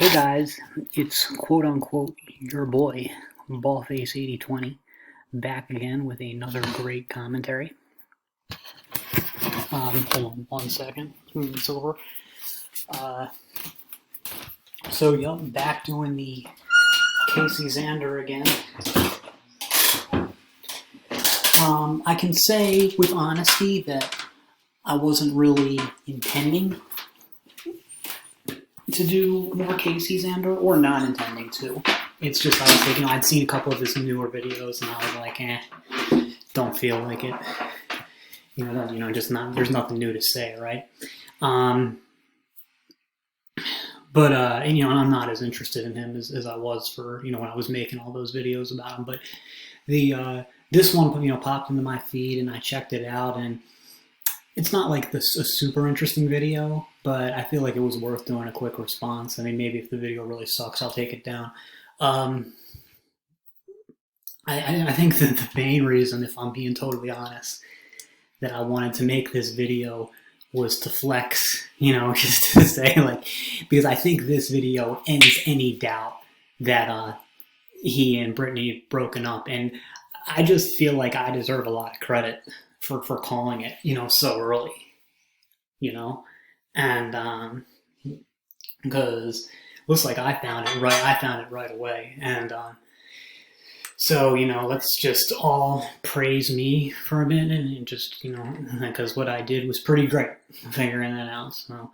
Hey guys, it's quote unquote your boy, Ballface8020, back again with another great commentary. Hold on one second, move this over. Back doing the Casey Xander again. I can say with honesty that I wasn't really intending to do more Casey Xander, or not intending to. It's just I was thinking, I'd seen a couple of his newer videos, and I was like, don't feel like it. Just not. There's nothing new to say, right? But I'm not as interested in him as I was for when I was making all those videos about him. But this one popped into my feed, and I checked it out, and it's not like a super interesting video, but I feel like it was worth doing a quick response. I mean, maybe if the video really sucks, I'll take it down. I think that the main reason, if I'm being totally honest, that I wanted to make this video was to flex, just to say, because I think this video ends any doubt that he and Brittany broken up, and I just feel like I deserve a lot of credit for calling it, so early, and because looks like I found it right away, and so let's just all praise me for a minute, and just because what I did was pretty great figuring that out, so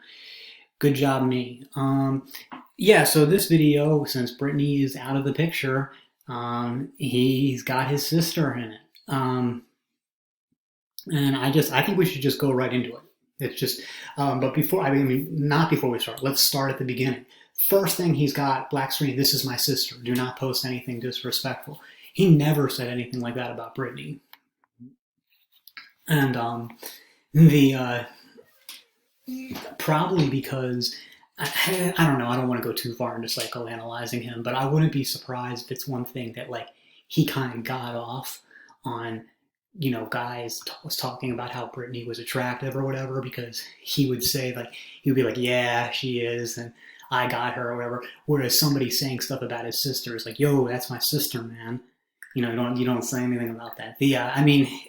good job me. So this video, since Brittany is out of the picture, he's got his sister in it. And I think we should just go right into it. It's just, but not before we start. Let's start at the beginning. First thing he's got, black screen, this is my sister. Do not post anything disrespectful. He never said anything like that about Brittany. And probably because, I don't know, I don't want to go too far into psychoanalyzing him, but I wouldn't be surprised if it's one thing that he kind of got off on, guys was talking about how Brittany was attractive or whatever, because he would say, he would be like, yeah, she is, and I got her or whatever. Whereas somebody saying stuff about his sister is like, yo, that's my sister, man. You don't say anything about that.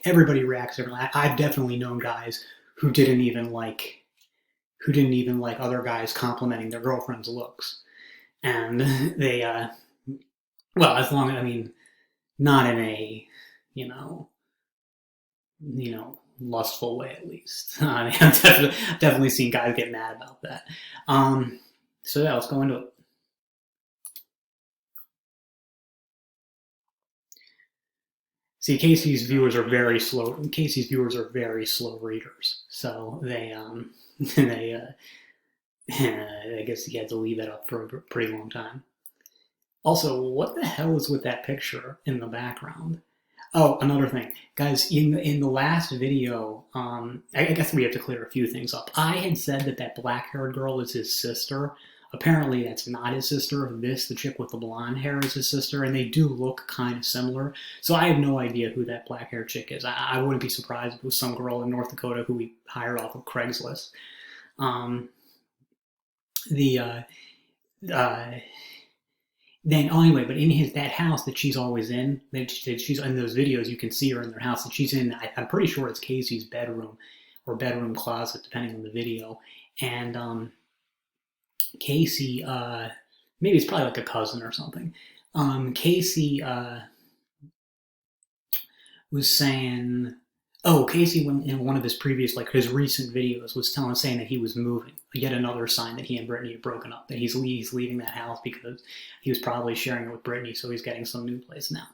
Everybody reacts differently. I've definitely known guys who didn't even like other guys complimenting their girlfriend's looks, and they, as long as not in a, lustful way, at least. I've definitely seen guys get mad about that. So yeah, let's go into it. See, Casey's viewers are very slow readers, so they I guess he had to leave that up for a pretty long time. Also, what the hell is with that picture in the background? Oh, another thing, guys. In the last video, I guess we have to clear a few things up. I had said that black-haired girl is his sister. Apparently, that's not his sister. The chick with the blonde hair, is his sister, and they do look kind of similar. So I have no idea who that black-haired chick is. I wouldn't be surprised if it was some girl in North Dakota who we hired off of Craigslist. Anyway, but in that house that she's always in, that she's in those videos, you can see her in their house, and she's in, I'm pretty sure it's Casey's bedroom or bedroom closet, depending on the video. And Casey, maybe it's probably like a cousin or something. Casey was saying, Casey, in one of his previous, his recent videos, was saying that he was moving. Yet another sign that he and Brittany had broken up. That he's leaving that house because he was probably sharing it with Brittany, so he's getting some new place now.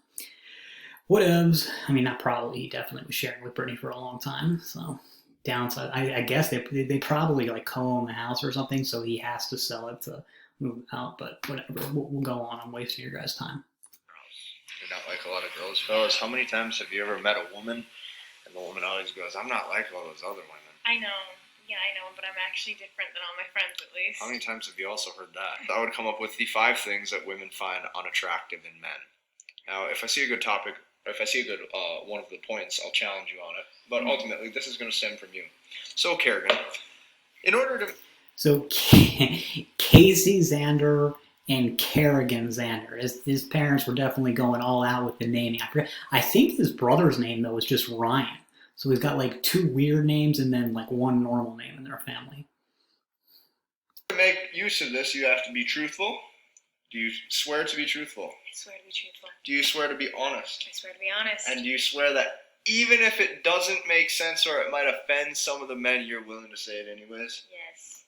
Whatevs. Not probably. He definitely was sharing with Brittany for a long time. So downside, I guess they probably co-own the house or something, so he has to sell it to move out. But whatever. We'll go on. I'm wasting your guys' time. You're not like a lot of girls, fellas. How many times have you ever met a woman and the woman always goes, I'm not like all those other women? I know. Yeah, I know, but I'm actually different than all my friends, at least. How many times have you also heard that? I would come up with the 5 things that women find unattractive in men. Now, if I see a good topic, or if I see a good one of the points, I'll challenge you on it. But ultimately, this is going to stem from you. So, Kerrigan, in order to... So, Casey Xander and Kerrigan Xander. His parents were definitely going all out with the naming. I think his brother's name though was just Ryan. So he's got like 2 weird names and then like 1 normal name in their family. To make use of this, you have to be truthful. Do you swear to be truthful? I swear to be truthful. Do you swear to be honest? I swear to be honest. And do you swear that even if it doesn't make sense or it might offend some of the men, you're willing to say it anyways? Yes.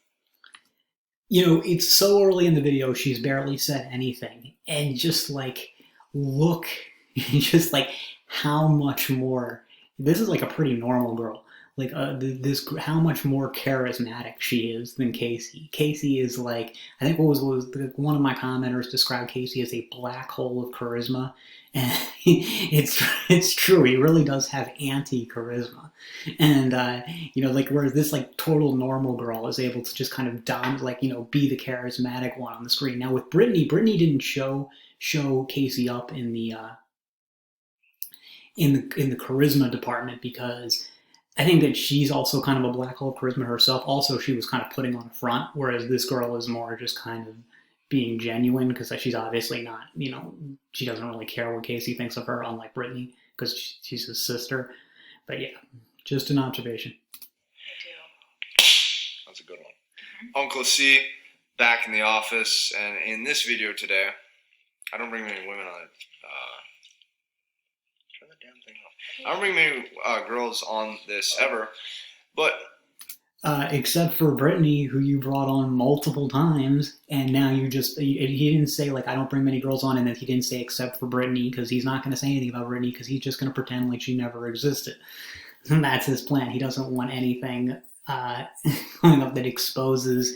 You know, it's so early in the video, she's barely said anything. And just like, look, just like how much more, this is like a pretty normal girl. Like how much more charismatic she is than Casey. Casey is like, I think what was one of my commenters described Casey as a black hole of charisma, and it's true. He really does have anti-charisma, and you know, like whereas this like total normal girl is able to just kind of like, you know, be the charismatic one on the screen. Now with Brittany didn't show Casey up in the charisma department because I think that she's also kind of a black hole of charisma herself. Also, she was kind of putting on a front, whereas this girl is more just kind of being genuine because she's obviously not, you know, she doesn't really care what Casey thinks of her, unlike Brittany, because she's his sister. But yeah, just an observation. I do. That's a good one. Uncle C, back in the office, and in this video today, I don't bring many women on it. Turn the damn thing off. I don't bring many girls on this ever, but except for Brittany, who you brought on multiple times, and now he didn't say like I don't bring many girls on, and then he didn't say except for Brittany because he's not going to say anything about Brittany because he's just going to pretend like she never existed. And that's his plan. He doesn't want anything coming up that exposes,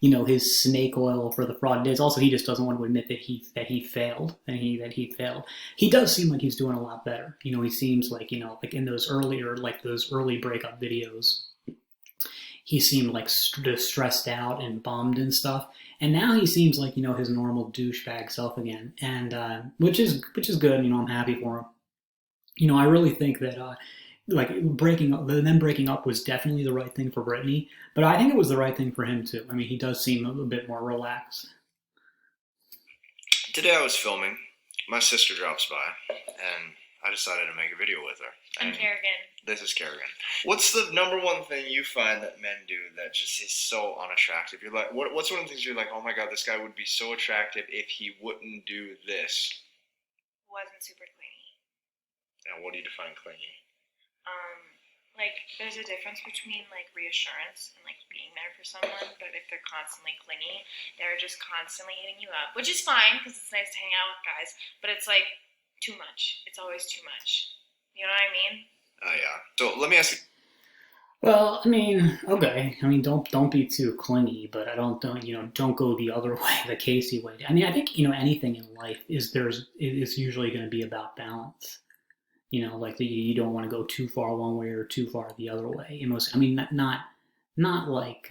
you know, his snake oil for the fraud. It's also he just doesn't want to admit that he failed. He does seem like he's doing a lot better. You know, he seems like, you know, like in those early breakup videos, he seemed like stressed out and bummed and stuff. And now he seems like, you know, his normal douchebag self again, and which is good. You know, I'm happy for him. You know, I really think that like breaking up was definitely the right thing for Brittany, but I think it was the right thing for him too. I mean, he does seem a bit more relaxed. Today I was filming. My sister drops by, and I decided to make a video with her. I'm Kerrigan. This is Kerrigan. What's the number one thing you find that men do that just is so unattractive? You're like, what's one of the things you're like, oh my god, this guy would be so attractive if he wouldn't do this? Wasn't super clingy. Now, what do you define clingy? Like, there's a difference between, like, reassurance and, like, being there for someone, but if they're constantly clingy, they're just constantly hitting you up, which is fine, because it's nice to hang out with guys, but it's, like, too much. It's always too much. You know what I mean? Oh, yeah. So, let me ask you. Well, I mean, okay. I mean, don't be too clingy, but don't go the other way, the Casey way. I mean, I think, you know, anything in life is usually going to be about balance. You know, like you don't want to go too far one way or too far the other way. I mean, not like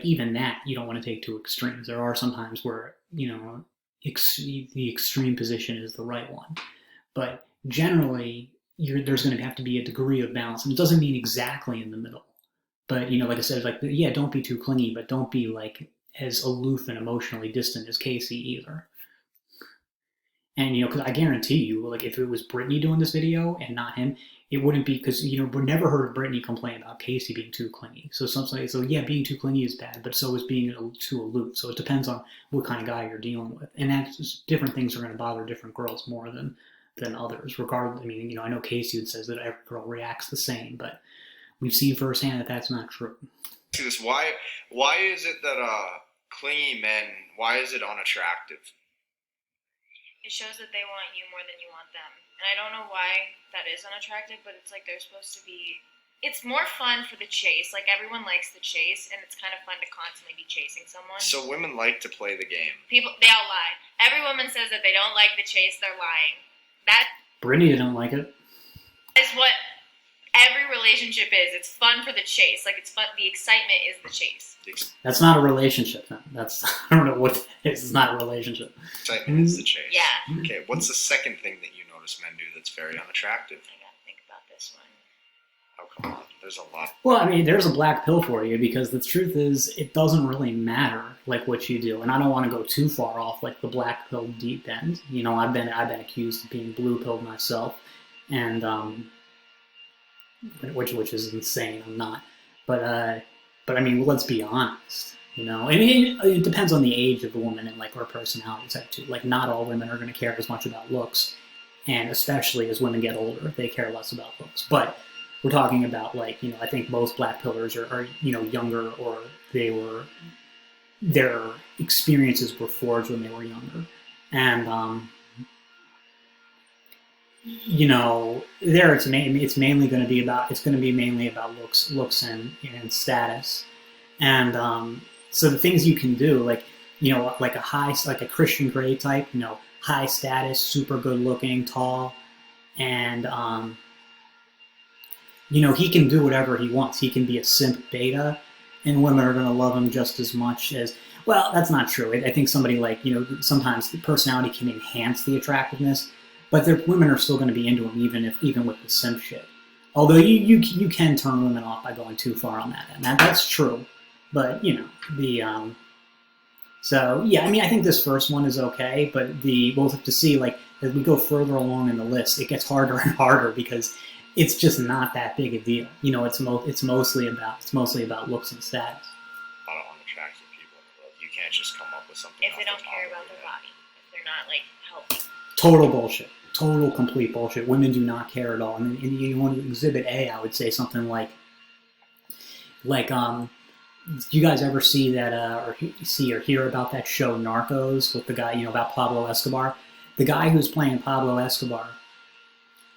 even that you don't want to take to extremes. There are some times where, you know, the extreme position is the right one, but generally there's going to have to be a degree of balance, and it doesn't mean exactly in the middle. But, you know, like I said, like, yeah, don't be too clingy, but don't be like as aloof and emotionally distant as Casey either. And, you know, because I guarantee you, like, if it was Brittany doing this video and not him, it wouldn't be, because, you know, we never heard Brittany complain about Casey being too clingy. So yeah, being too clingy is bad, but so is being too aloof. So it depends on what kind of guy you're dealing with. And that's just, different things are going to bother different girls more than others. Regardless, I mean, you know, I know Casey says that every girl reacts the same, but we've seen firsthand that that's not true. See this, why is it that clingy men, why is it unattractive? It shows that they want you more than you want them. And I don't know why that is unattractive, but it's like they're supposed to be... It's more fun for the chase. Like, everyone likes the chase, and it's kind of fun to constantly be chasing someone. So women like to play the game. They all lie. Every woman says that they don't like the chase, they're lying. Brittany didn't like it. That is what every relationship is. It's fun for the chase. Like, it's fun. The excitement is the chase. That's not a relationship, then. I don't know what that is. It's not a relationship. Excitement is the chase. Yeah. Okay, what's the second thing that you notice men do that's very unattractive? I gotta think about this one. come on. There's a lot. Well, I mean, there's a black pill for you because the truth is it doesn't really matter like what you do, and I don't want to go too far off like the black pill deep end. You know, I've been accused of being blue pilled myself, and which is insane. I'm not, but I mean, let's be honest. You know, I mean, it depends on the age of the woman and like her personality type too. Like, not all women are going to care as much about looks, and especially as women get older, they care less about looks. But we're talking about like, you know, I think most black pillars are you know, younger, or their experiences were forged when they were younger, and you know, there it's mainly going to be mainly about looks and status, and so the things you can do, like, you know, like a Christian Grey type, you know, high status, super good looking, tall, and you know, he can do whatever he wants. He can be a simp beta, and women are going to love him just as much as. Well, that's not true. I think somebody like, you know, sometimes the personality can enhance the attractiveness, but women are still going to be into him even with the simp shit. Although you can turn women off by going too far on that end. That's true, but you know so yeah, I mean, I think this first one is okay, but we'll have to see, like, as we go further along in the list, it gets harder and harder because it's just not that big a deal. You know, it's mostly about looks and status. A lot of unattractive people in the world. You can't just come up with something. If they don't care about their body, if they're not like healthy. Total bullshit. Total complete bullshit. Women do not care at all. And you want to exhibit A, I would say something like you guys ever see that or hear about that show Narcos with the guy, you know, about Pablo Escobar? The guy who's playing Pablo Escobar,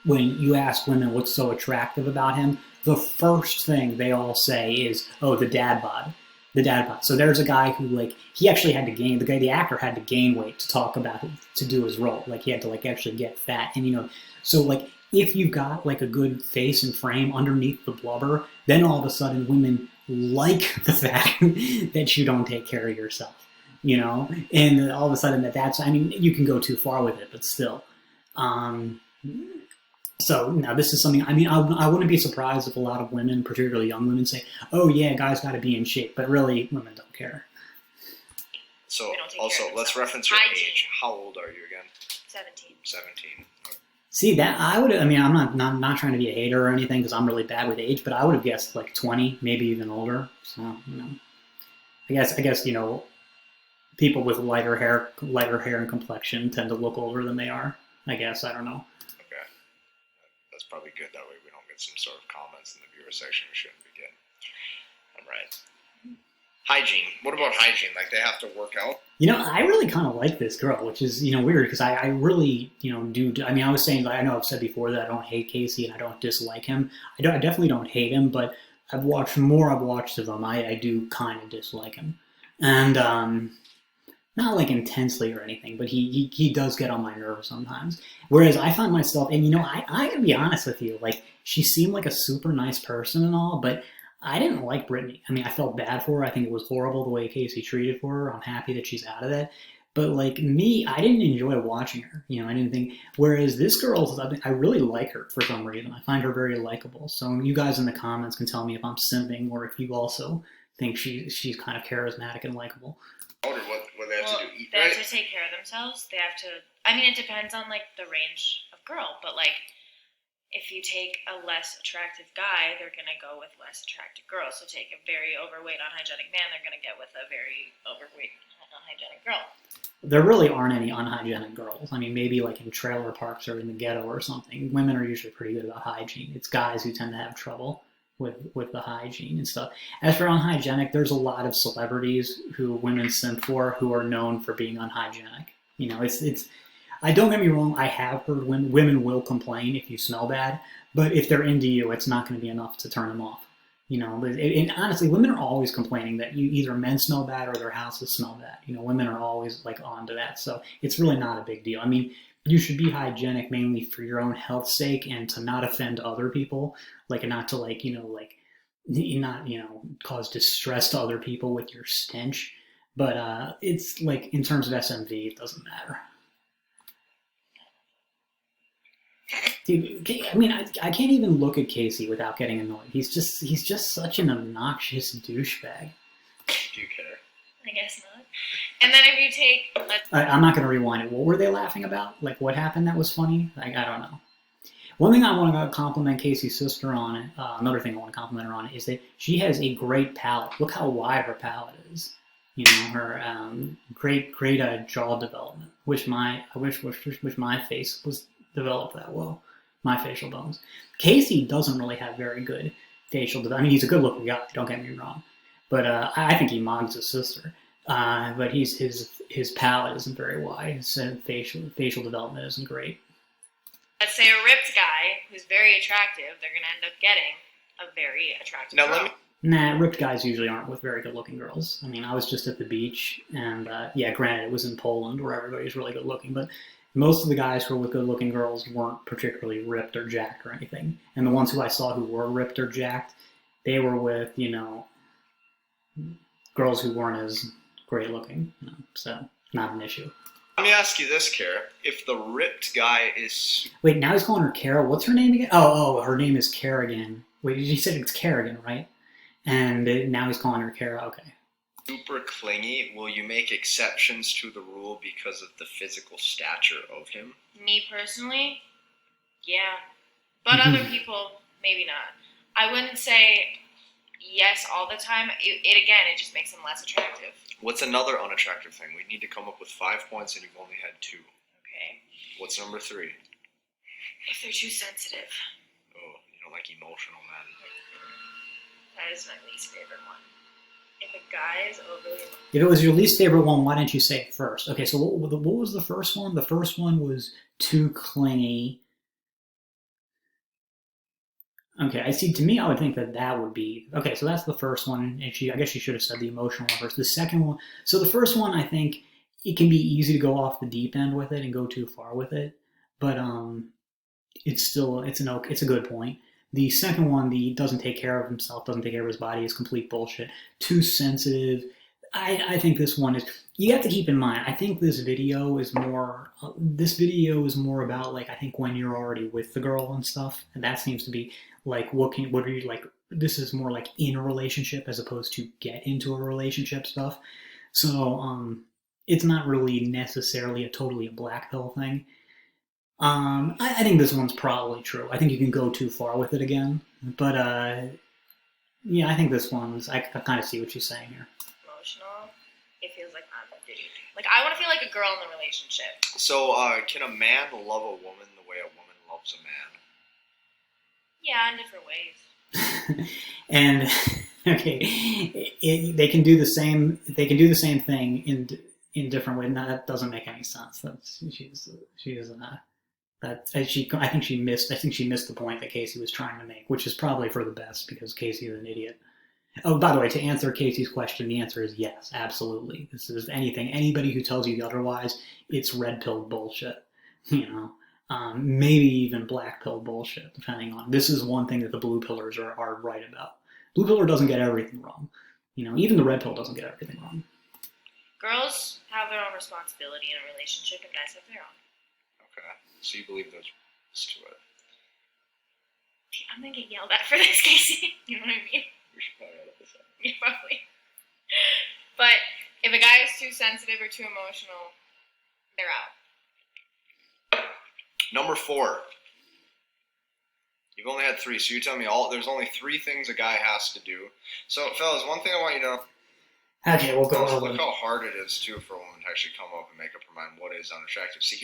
when you ask women what's so attractive about him, the first thing they all say is, oh, the dad bod. The dad bod. So there's a guy who, like, he actually had to gain, the actor had to gain weight to talk about it, to do his role. Like, he had to, like, actually get fat. And, you know, so, like, if you've got, like, a good face and frame underneath the blubber, then all of a sudden women like the fact that you don't take care of yourself, you know? And all of a sudden that's, I mean, you can go too far with it, but still. So now this is something, I mean, I wouldn't be surprised if a lot of women, particularly young women, say, oh yeah, guys got to be in shape, but really women don't care. So also, let's reference your age. How old are you again? 17. 17. Okay. See, that I mean, I'm not trying to be a hater or anything because I'm really bad with age, but I would have guessed like 20, maybe even older. So, you know, I guess, you know, people with lighter hair and complexion tend to look older than they are. I guess, I don't know. Okay, that's probably good. That way we don't get some sort of comments in the viewer section we shouldn't be getting. All right. Hygiene. What about hygiene? Like, they have to work out? You know, I really kind of like this girl, which is, you know, weird because I really, you know, I mean, I was saying, I know I've said before that I don't hate Casey and I don't dislike him. I definitely don't hate him, but I've watched of him, I do kind of dislike him. And, not like intensely or anything, but he does get on my nerves sometimes. Whereas I find myself, and you know, I gotta be honest with you, like, she seemed like a super nice person and all, but I didn't like Brittany. I mean, I felt bad for her. I think it was horrible the way Casey treated for her. I'm happy that she's out of that. But like me, I didn't enjoy watching her. You know, I didn't think. Whereas this girl, I really like her for some reason. I find her very likable. So you guys in the comments can tell me if I'm simping or if you also think she's kind of charismatic and likable. What they have to do? Eat, they right? have to take care of themselves. They have to. I mean, it depends on like the range of girl, but like, if you take a less attractive guy, they're going to go with less attractive girls. So take a very overweight, unhygienic man, they're going to get with a very overweight, unhygienic girl. There really aren't any unhygienic girls. I mean, maybe like in trailer parks or in the ghetto or something. Women are usually pretty good about hygiene. It's guys who tend to have trouble with the hygiene and stuff. As for unhygienic, there's a lot of celebrities who women simp for who are known for being unhygienic. You know, it's I don't get me wrong, I have heard women will complain if you smell bad, but if they're into you, it's not going to be enough to turn them off. You know, and honestly, women are always complaining that either men smell bad or their houses smell bad. You know, women are always like on to that, so it's really not a big deal. I mean, you should be hygienic mainly for your own health's sake and to not offend other people, like, and not to like, you know, like, not, you know, cause distress to other people with your stench. But it's like, in terms of SMV, it doesn't matter. Dude, I mean, I can't even look at Casey without getting annoyed. He's just such an obnoxious douchebag. Do you care? I guess not. And then if you take, I'm not going to rewind it. What were they laughing about? Like, what happened that was funny? Like, I don't know. One thing I want to compliment Casey's sister on, another thing I want to compliment her on, is that she has a great palate. Look how wide her palate is. You know, her great jaw development. I wish my face was developed that well. My facial bones. Casey doesn't really have very good facial development. I mean, he's a good-looking guy. Don't get me wrong, but I think he mogs his sister. But his palate isn't very wide. So facial development isn't great. let's say a ripped guy who's very attractive, they're going to end up getting a very attractive girl. Nah, ripped guys usually aren't with very good-looking girls. I mean, I was just at the beach, and yeah, granted, it was in Poland where everybody's really good-looking, but most of the guys who were with good-looking girls weren't particularly ripped or jacked or anything. And the ones who I saw who were ripped or jacked, they were with, you know, girls who weren't as great-looking. You know, so, not an issue. Let me ask you this, Kara. If the ripped guy is... Wait, now he's calling her Kara? What's her name again? Oh, her name is Kerrigan. Wait, he said it's Kerrigan, right? And now he's calling her Kara. Okay. Super clingy, will you make exceptions to the rule because of the physical stature of him? Me personally, yeah. But other people, maybe not. I wouldn't say yes all the time. It just makes him less attractive. What's another unattractive thing? We need to come up with 5 points and you've only had 2. Okay. What's number 3? If they're too sensitive. Oh, you don't like emotional men. That is my least favorite one. If a guy is overly... If it was your least favorite one, why didn't you say it first? Okay, so what was the first one? The first one was too clingy. Okay, I see. To me, I would think that would be... Okay, so that's the first one. And I guess she should have said the emotional one first. The second one... So the first one, I think, it can be easy to go off the deep end with it and go too far with it. But it's still... It's a good point. The second one, the doesn't take care of himself, doesn't take care of his body, is complete bullshit. Too sensitive. I think this one is... You have to keep in mind, I think this video is more about, like, I think when you're already with the girl and stuff. And that seems to be, like, what are you, like... This is more like in a relationship as opposed to get into a relationship stuff. So, it's not really necessarily a black pill thing. I think this one's probably true. I think you can go too far with it again. But, yeah, I think this one's... I kind of see what she's saying here. Emotional, it feels like I'm a dude. Like, I want to feel like a girl in the relationship. So, can a man love a woman the way a woman loves a man? Yeah, in different ways. And, okay, they can do the same thing in different ways. No, that doesn't make any sense. I think she missed the point that Casey was trying to make, which is probably for the best because Casey is an idiot. Oh, by the way, to answer Casey's question, the answer is yes, absolutely. This is anybody who tells you otherwise, it's red pill bullshit. You know, maybe even black pill bullshit, depending on. This is one thing that the blue pillars are right about. Blue pillar doesn't get everything wrong. You know, even the red pill doesn't get everything wrong. Girls have their own responsibility in a relationship, and guys have their own. Okay, so you believe those to it. I'm gonna get yelled at for this, Casey. You know what I mean? We should probably edit this out. Yeah, probably. But if a guy is too sensitive or too emotional, they're out. Number 4. You've only had 3, so you tell me there's only 3 things a guy has to do. So, fellas, one thing I want you to know. Okay, we'll go over. Look how hard it is, too, for a woman to actually come up and make up her mind what is unattractive. See,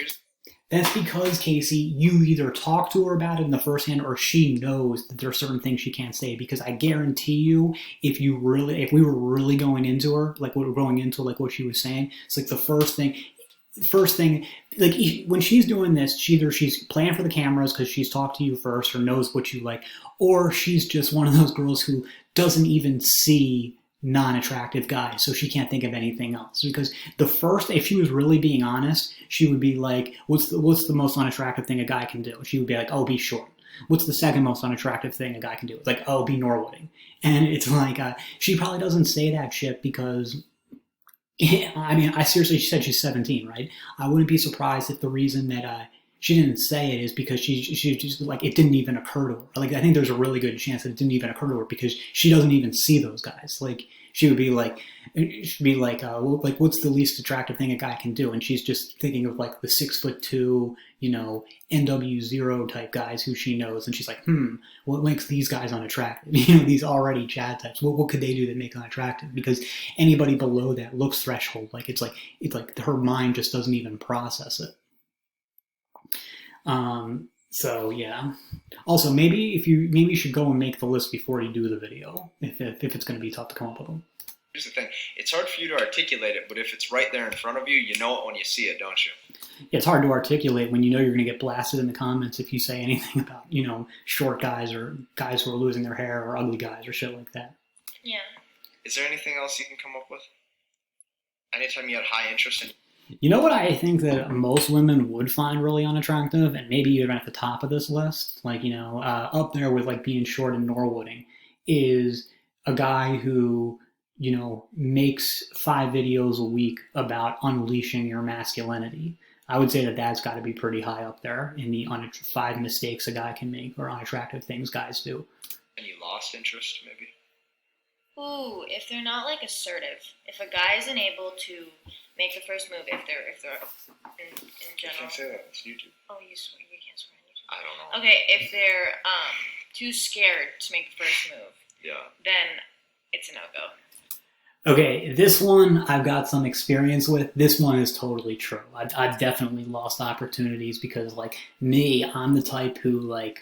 That's because, Casey, you either talk to her about it in the first hand or she knows that there are certain things she can't say. Because I guarantee you, if we were really going into her, like what we're going into, like what she was saying, it's like the first thing, like when she's doing this, either she's playing for the cameras because she's talked to you first or knows what you like, or she's just one of those girls who doesn't even see non-attractive guys, so she can't think of anything else. Because if she was really being honest, she would be like, what's the most unattractive thing a guy can do? She would be like, oh, be short. What's the second most unattractive thing a guy can do? It's like, oh, be Norwooding. And it's like, she probably doesn't say that shit because, I mean, she said she's 17, right? I wouldn't be surprised if the reason that say it is because she just like it didn't even occur to her. Like I think there's a really good chance that it didn't even occur to her because she doesn't even see those guys. Like she'd be like, well, like what's the least attractive thing a guy can do? And she's just thinking of like the 6'2", NW0 type guys who she knows, and she's like, what makes these guys unattractive? These already Chad types. What could they do that make them unattractive? Because anybody below that looks threshold. Like it's like her mind just doesn't even process it. So yeah. Also, maybe you should go and make the list before you do the video if it's going to be tough to come up with them. Here's the thing: it's hard for you to articulate it, but if it's right there in front of you, you know it when you see it, don't you? It's hard to articulate when you know you're going to get blasted in the comments if you say anything about short guys or guys who are losing their hair or ugly guys or shit like that. Yeah. Is there anything else you can come up with? Anytime you had high interest in. You know what I think that most women would find really unattractive, and maybe even at the top of this list, like, up there with like being short and Norwooding, is a guy who, makes 5 videos a week about unleashing your masculinity. I would say that that's got to be pretty high up there in the 5 mistakes a guy can make or unattractive things guys do. And you lost interest, maybe? Ooh, if they're not like assertive, if a guy isn't able to make the first move, if they're in general. You can't say that. It's YouTube. Oh, you can't swear on YouTube. I don't know. Okay, if they're too scared to make the first move, then it's a no-go. Okay, this one I've got some experience with. This one is totally true. I've definitely lost opportunities because, like me, I'm the type who like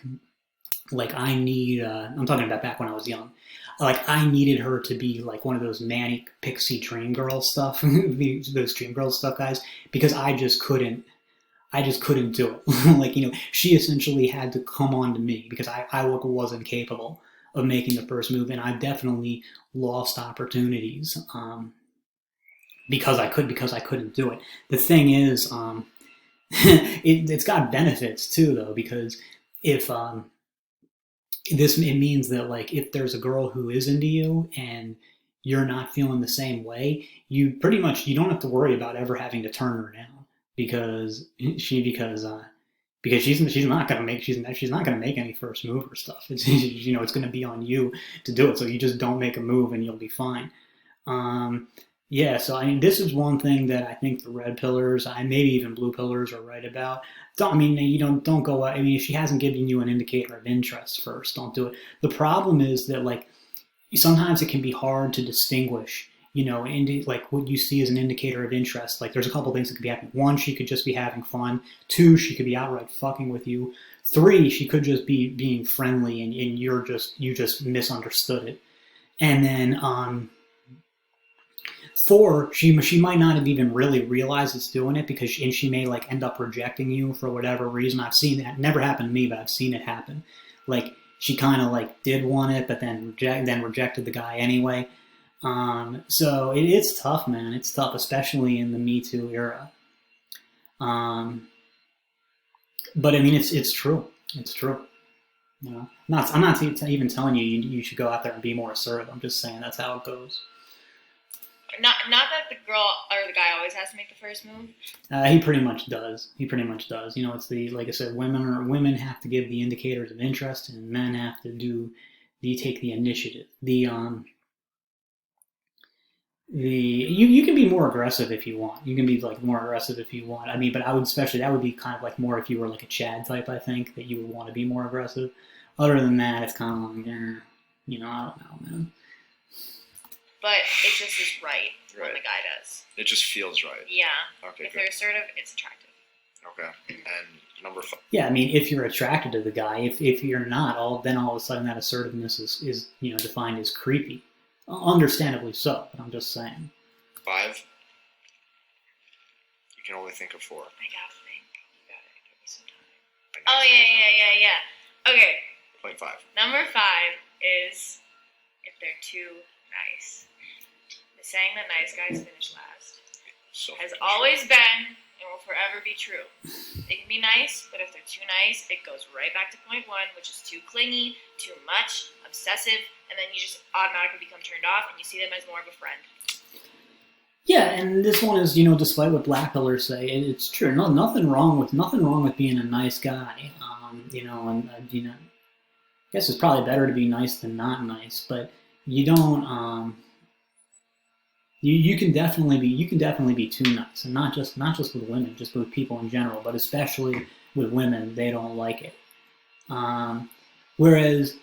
I need. I'm talking about back when I was young. Like I needed her to be like one of those manic pixie dream girl stuff, those dream girl stuff guys, because I just couldn't do it. Like she essentially had to come on to me because I wasn't capable of making the first move, and I've definitely lost opportunities because I couldn't do it. The thing is, it's got benefits too, though, because if it means that like if there's a girl who is into you and you're not feeling the same way, you don't have to worry about ever having to turn her down because she's not gonna make any first move or stuff. It's it's gonna be on you to do it. So you just don't make a move and you'll be fine. Yeah. So I mean, this is one thing that I think the red pillars, maybe even blue pillars, are right about. Don't go. I mean, if she hasn't given you an indicator of interest first, don't do it. The problem is that like sometimes it can be hard to distinguish. Like what you see as an indicator of interest. Like there's a couple things that could be happening. 1, she could just be having fun. 2, she could be outright fucking with you. 3, she could just be being friendly and you just misunderstood it. And then 4, she might not have even really realized it's doing it because she may like end up rejecting you for whatever reason. I've seen that. Never happened to me, but I've seen it happen. Like she kind of like did want it, but then rejected the guy anyway. So it's tough, man. It's tough, especially in the Me Too era. But I mean, it's true. It's true. I'm not even telling you should go out there and be more assertive. I'm just saying that's how it goes. Not that the girl or the guy always has to make the first move. He pretty much does. It's like I said, women have to give the indicators of interest, and men have to take the initiative. You can be more aggressive if you want. You can be like more aggressive if you want. I mean, but that would be kind of like more if you were like a Chad type. I think that you would want to be more aggressive. Other than that, it's kind of like, I don't know, man. But it just is right when the guy does. It just feels right. Yeah. Okay. If they're assertive, it's attractive. Okay. And number 5. Yeah, I mean, if you're attracted to the guy, if you're not, then all of a sudden that assertiveness is defined as creepy. Understandably so, but I'm just saying. 5? You can only think of 4. I gotta think. You gotta give me some time. Oh, yeah. Okay. Point 5. Number 5 is if they're too nice. The saying that nice guys finish last has always been and will forever be true. They can be nice, but if they're too nice, it goes right back to point 1, which is too clingy, too much, obsessive, and then you just automatically become turned off and you see them as more of a friend. Yeah, and this one is, despite what black pillars say, it's true. No, nothing wrong with being a nice guy. I guess it's probably better to be nice than not nice, but you don't. You can definitely be too nice, and not just with women, just with people in general, but especially with women, they don't like it. Um, Whereas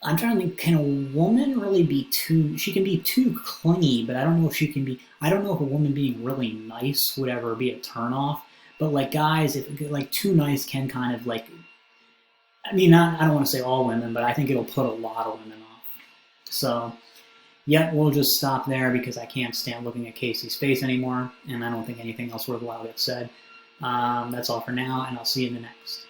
I'm trying to think, can a woman really be too? She can be too clingy, but I don't know if she can be. I don't know if a woman being really nice would ever be a turnoff. But like guys, if like too nice can kind of like. I mean, I don't want to say all women, but I think it'll put a lot of women off. So, yep, we'll just stop there because I can't stand looking at Casey's face anymore, and I don't think anything else worthwhile gets said. That's all for now, and I'll see you in the next.